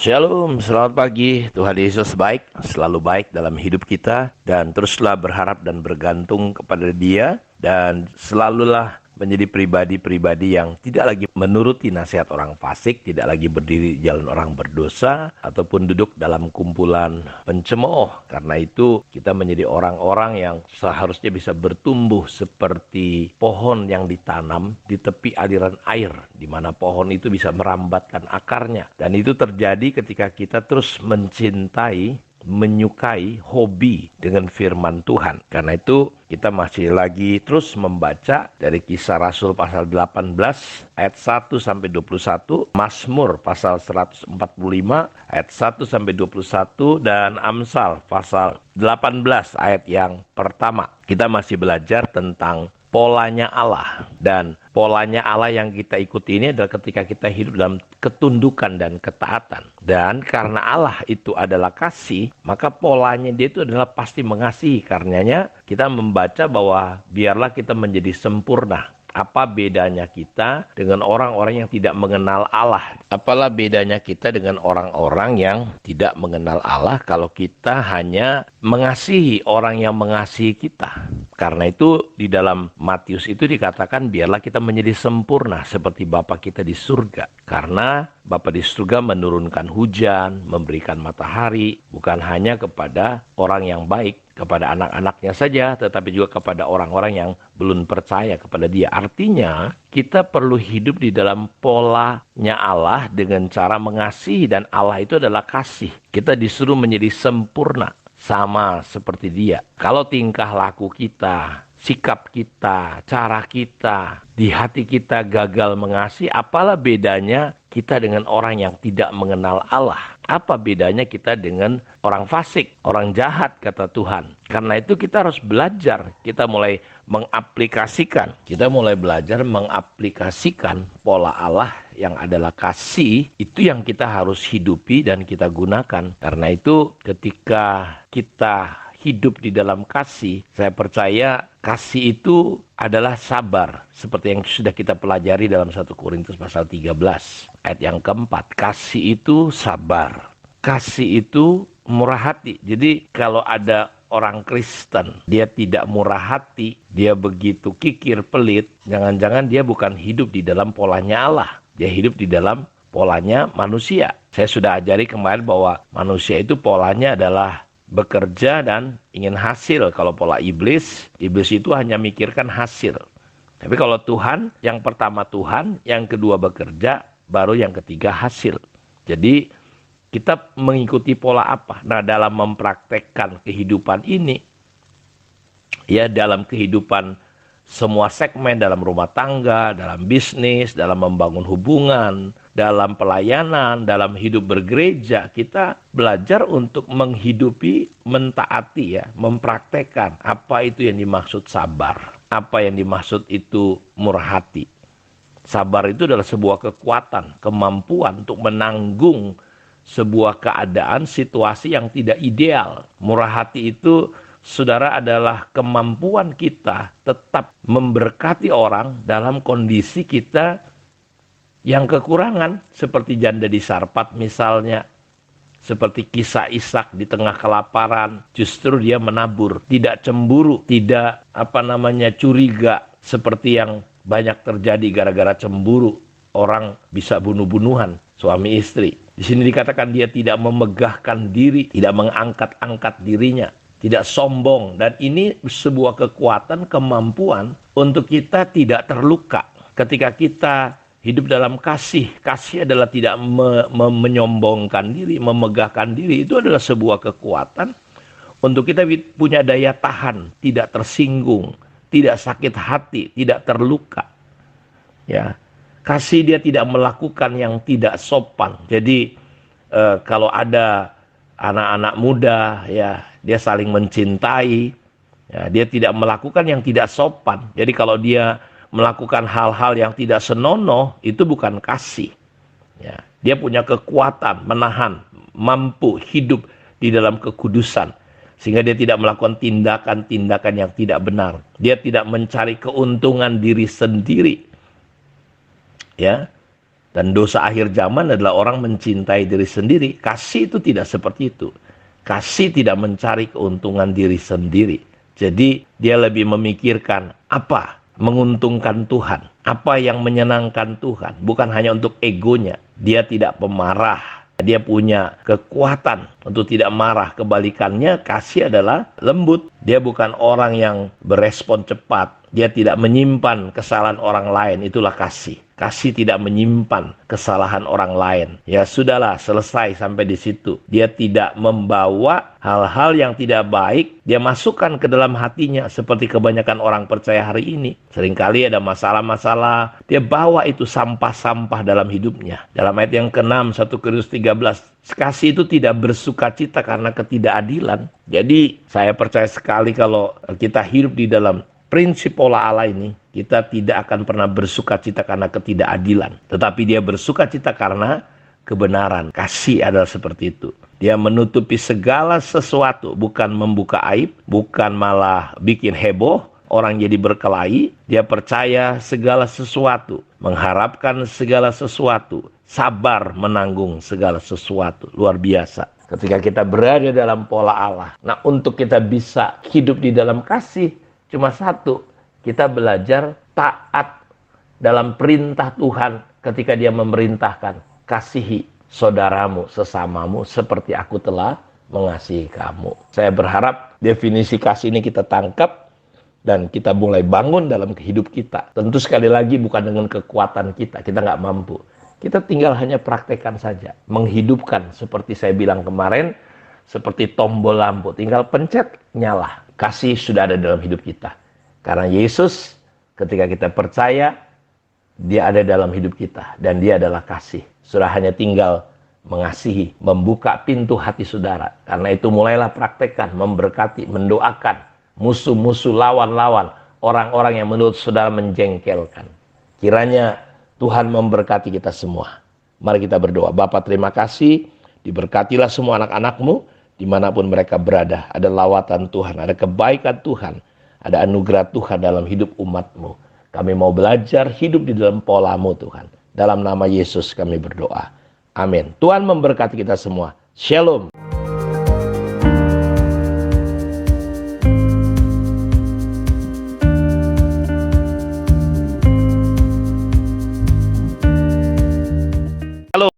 Shalom, selamat pagi. Tuhan Yesus baik, selalu baik dalam hidup kita. Dan teruslah berharap dan bergantung kepada Dia. Dan selalulah menjadi pribadi-pribadi yang tidak lagi menuruti nasihat orang fasik, tidak lagi berdiri di jalan orang berdosa, ataupun duduk dalam kumpulan pencemooh. Karena itu kita menjadi orang-orang yang seharusnya bisa bertumbuh seperti pohon yang ditanam di tepi aliran air, di mana pohon itu bisa merambatkan akarnya. Dan itu terjadi ketika kita terus menyukai hobi dengan firman Tuhan. Karena itu kita masih lagi terus membaca dari Kisah Rasul pasal 18 ayat 1 sampai 21, Mazmur pasal 145 ayat 1 sampai 21, dan Amsal pasal 18 ayat yang pertama. Kita masih belajar tentang polanya Allah, dan polanya Allah yang kita ikuti ini adalah ketika kita hidup dalam ketundukan dan ketaatan. Dan karena Allah itu adalah kasih, maka polanya Dia itu adalah pasti mengasihi. Karenanya kita membaca bahwa biarlah kita menjadi sempurna. Apa bedanya kita dengan orang-orang yang tidak mengenal Allah? Apalah bedanya kita dengan orang-orang yang tidak mengenal Allah kalau kita hanya mengasihi orang yang mengasihi kita? Karena itu di dalam Matius itu dikatakan biarlah kita menjadi sempurna seperti Bapa kita di surga. Karena Bapa di surga menurunkan hujan, memberikan matahari, bukan hanya kepada orang yang baik, kepada anak-anaknya saja, tetapi juga kepada orang-orang yang belum percaya kepada Dia. Artinya, kita perlu hidup di dalam polanya Allah dengan cara mengasihi, dan Allah itu adalah kasih. Kita disuruh menjadi sempurna, sama seperti Dia. Kalau tingkah laku kita, sikap kita, cara kita, di hati kita gagal mengasihi, apalah bedanya kita dengan orang yang tidak mengenal Allah? Apa bedanya kita dengan orang fasik, orang jahat, kata Tuhan? Karena itu kita harus belajar, kita mulai belajar mengaplikasikan pola Allah yang adalah kasih, itu yang kita harus hidupi dan kita gunakan. Karena itu ketika kita hidup di dalam kasih, saya percaya kasih itu adalah sabar. Seperti yang sudah kita pelajari dalam 1 Korintus pasal 13 ayat yang keempat. Kasih itu sabar. Kasih itu murah hati. Jadi kalau ada orang Kristen, dia tidak murah hati, dia begitu kikir, pelit, jangan-jangan dia bukan hidup di dalam polanya Allah. Dia hidup di dalam polanya manusia. Saya sudah ajari kemarin bahwa manusia itu polanya adalah bekerja dan ingin hasil. Kalau pola iblis itu hanya mikirkan hasil. Tapi kalau Tuhan, yang pertama Tuhan, yang kedua bekerja, baru yang ketiga hasil. Jadi kita mengikuti pola apa? Nah, dalam mempraktekkan kehidupan ini, ya dalam kehidupan semua segmen, dalam rumah tangga, dalam bisnis, dalam membangun hubungan, dalam pelayanan, dalam hidup bergereja, kita belajar untuk menghidupi, mentaati, ya, mempraktekkan apa itu yang dimaksud sabar, apa yang dimaksud itu murah hati. Sabar itu adalah sebuah kekuatan, kemampuan untuk menanggung sebuah keadaan, situasi yang tidak ideal. Murah hati itu, saudara, adalah kemampuan kita tetap memberkati orang dalam kondisi kita yang kekurangan. Seperti janda di Sarpat misalnya. Seperti kisah Ishak di tengah kelaparan. Justru dia menabur. Tidak cemburu. Tidak curiga. Seperti yang banyak terjadi gara-gara cemburu. Orang bisa bunuh-bunuhan suami istri. Di sini dikatakan dia tidak memegahkan diri. Tidak mengangkat-angkat dirinya. Tidak sombong, dan ini sebuah kekuatan, kemampuan untuk kita tidak terluka. Ketika kita hidup dalam kasih, kasih adalah tidak menyombongkan diri, memegahkan diri, itu adalah sebuah kekuatan untuk kita punya daya tahan, tidak tersinggung, tidak sakit hati, tidak terluka. Ya, kasih dia tidak melakukan yang tidak sopan. Jadi kalau ada anak-anak muda, ya, dia saling mencintai, ya, dia tidak melakukan yang tidak sopan. Jadi kalau dia melakukan hal-hal yang tidak senonoh, itu bukan kasih. Ya, dia punya kekuatan menahan, mampu hidup di dalam kekudusan, sehingga dia tidak melakukan tindakan-tindakan yang tidak benar. Dia tidak mencari keuntungan diri sendiri. Ya, Dan dosa akhir zaman adalah orang mencintai diri sendiri. Kasih itu tidak seperti itu. Kasih tidak mencari keuntungan diri sendiri. Jadi dia lebih memikirkan apa menguntungkan Tuhan, apa yang menyenangkan Tuhan, bukan hanya untuk egonya. Dia tidak pemarah. Dia punya kekuatan untuk tidak marah. Kebalikannya, kasih adalah lembut. Dia bukan orang yang berespon cepat. Dia tidak menyimpan kesalahan orang lain. Itulah kasih. Kasih tidak menyimpan kesalahan orang lain. Ya sudahlah, selesai sampai di situ. Dia tidak membawa hal-hal yang tidak baik. Dia masukkan ke dalam hatinya. Seperti kebanyakan orang percaya hari ini. Seringkali ada masalah-masalah. Dia bawa itu sampah-sampah dalam hidupnya. Dalam ayat yang ke-6, 1 Korintus 13. Kasih itu tidak bersuka cita karena ketidakadilan. Jadi saya percaya sekali kalau kita hidup di dalam prinsip pola Allah ini, kita tidak akan pernah bersuka cita karena ketidakadilan. Tetapi dia bersuka cita karena kebenaran. Kasih adalah seperti itu. Dia menutupi segala sesuatu, bukan membuka aib, bukan malah bikin heboh, orang jadi berkelahi. Dia percaya segala sesuatu, mengharapkan segala sesuatu, sabar menanggung segala sesuatu. Luar biasa. Ketika kita berada dalam pola Allah. Nah, untuk kita bisa hidup di dalam kasih, cuma satu, kita belajar taat dalam perintah Tuhan ketika dia memerintahkan, kasihi saudaramu sesamamu seperti aku telah mengasihi kamu. Saya berharap definisi kasih ini kita tangkap dan kita mulai bangun dalam hidup kita. Tentu sekali lagi bukan dengan kekuatan kita nggak mampu. Kita tinggal hanya praktekkan saja, menghidupkan seperti saya bilang kemarin, seperti tombol lampu, tinggal pencet, nyala. Kasih sudah ada dalam hidup kita. Karena Yesus ketika kita percaya, dia ada dalam hidup kita. Dan dia adalah kasih. Sudah hanya tinggal mengasihi, membuka pintu hati saudara. Karena itu mulailah praktekkan, memberkati, mendoakan musuh-musuh, lawan-lawan, orang-orang yang menurut saudara menjengkelkan. Kiranya Tuhan memberkati kita semua. Mari kita berdoa. Bapa, terima kasih. Diberkatilah semua anak-anakmu dimanapun mereka berada. Ada lawatan Tuhan, ada kebaikan Tuhan, ada anugerah Tuhan dalam hidup umatmu. Kami mau belajar hidup di dalam polamu Tuhan. Dalam nama Yesus kami berdoa. Amin. Tuhan memberkati kita semua. Shalom.